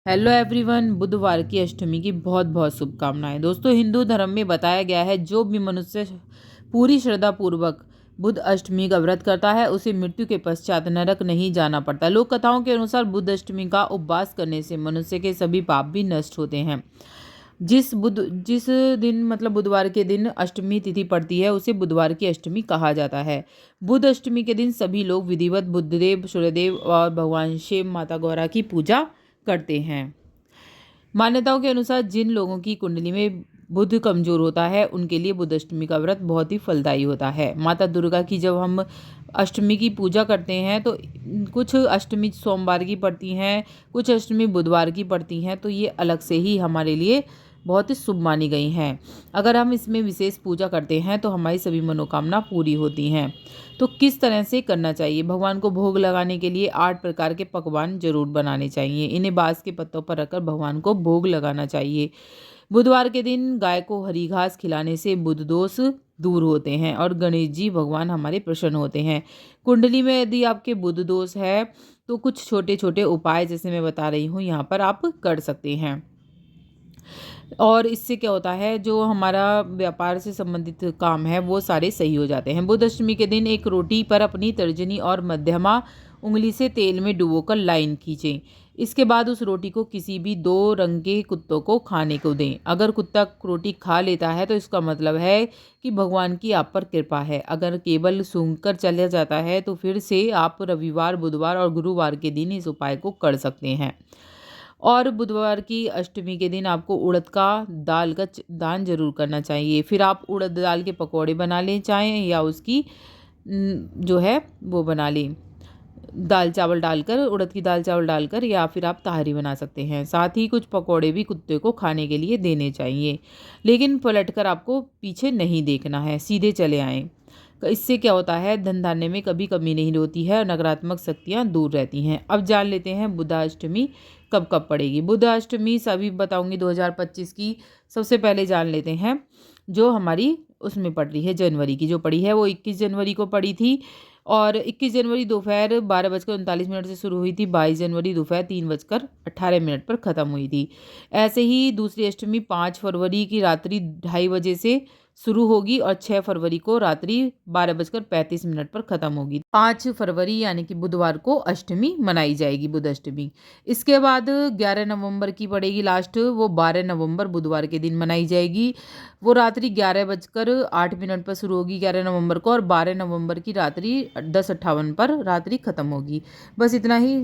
Hello everyone. बुधवार की अष्टमी की बहुत बहुत शुभकामनाएं। दोस्तों, हिंदू धर्म में बताया गया है जो भी मनुष्य पूरी श्रद्धा पूर्वक बुध अष्टमी का व्रत करता है उसे मृत्यु के पश्चात नरक नहीं जाना पड़ता। लोक कथाओं के अनुसार बुध अष्टमी का उपवास करने से मनुष्य के सभी पाप भी नष्ट होते हैं। जिस दिन मतलब बुधवार के दिन अष्टमी तिथि पड़ती है उसे बुधवार की अष्टमी कहा जाता है। बुध अष्टमी के दिन सभी लोग विधिवत बुद्धदेव, सूर्यदेव और भगवान शिव, माता गौरा की पूजा करते हैं। मान्यताओं के अनुसार जिन लोगों की कुंडली में बुध कमजोर होता है उनके लिए बुध अष्टमी का व्रत बहुत ही फलदायी होता है। माता दुर्गा की जब हम अष्टमी की पूजा करते हैं तो कुछ अष्टमी सोमवार की पड़ती हैं, कुछ अष्टमी बुधवार की पड़ती हैं, तो ये अलग से ही हमारे लिए बहुत ही शुभ मानी गई हैं। अगर हम इसमें विशेष पूजा करते हैं तो हमारी सभी मनोकामना पूरी होती हैं। तो किस तरह से करना चाहिए? भगवान को भोग लगाने के लिए 8 प्रकार के पकवान जरूर बनाने चाहिए। इन्हें बांस के पत्तों पर रखकर भगवान को भोग लगाना चाहिए। बुधवार के दिन गाय को हरी घास खिलाने से बुध दोष दूर होते हैं और गणेश जी भगवान हमारे प्रसन्न होते हैं। कुंडली में यदि आपके बुध दोष है तो कुछ छोटे छोटे उपाय जैसे मैं बता रही हूँ यहाँ पर आप कर सकते हैं। और इससे क्या होता है, जो हमारा व्यापार से संबंधित काम है वो सारे सही हो जाते हैं। बुध अष्टमी के दिन एक रोटी पर अपनी तर्जनी और मध्यमा उंगली से तेल में डुबोकर लाइन खींचें। इसके बाद उस रोटी को किसी भी 2 रंग के कुत्तों को खाने को दें। अगर कुत्ता रोटी खा लेता है तो इसका मतलब है कि भगवान की आप पर कृपा है। अगर केवल सूंघकर चला जाता है तो फिर से आप रविवार, बुधवार और गुरुवार के दिन इस उपाय को कर सकते हैं। और बुधवार की अष्टमी के दिन आपको उड़द का दाल का दान जरूर करना चाहिए। फिर आप उड़द दाल के पकौड़े बना लें, चाहें या उसकी जो है वो बना लें, दाल चावल डालकर, उड़द की दाल चावल डालकर, या फिर आप ताहरी बना सकते हैं। साथ ही कुछ पकौड़े भी कुत्ते को खाने के लिए देने चाहिए, लेकिन पलटकर आपको पीछे नहीं देखना है, सीधे चले आएँ। इससे क्या होता है, धन धान्य में कभी कमी नहीं होती है और नकारात्मक शक्तियाँ दूर रहती हैं। अब जान लेते हैं बुधाष्टमी कब कब पड़ेगी। बुधाष्टमी सभी बताऊंगी 2025 की। सबसे पहले जान लेते हैं जो हमारी उसमें पड़ रही है, जनवरी की जो पड़ी है वो 21 जनवरी को पड़ी थी। और 21 जनवरी दोपहर 12:39 से शुरू हुई थी, 22 जनवरी दोपहर 3:18 पर ख़त्म हुई थी। ऐसे ही दूसरी अष्टमी 5 फरवरी की रात्रि 2:30 से शुरू होगी और 6 फरवरी को रात्रि 12:35 पर ख़त्म होगी। 5 फरवरी यानी कि बुधवार को अष्टमी मनाई जाएगी, बुध अष्टमी। इसके बाद 11 नवंबर की पड़ेगी लास्ट, वो 12 नवंबर बुधवार के दिन मनाई जाएगी। वो रात्रि 11:08 पर शुरू होगी 11 नवंबर को और 12 नवंबर की रात्रि 10:58 पर रात्रि ख़त्म होगी। बस इतना ही।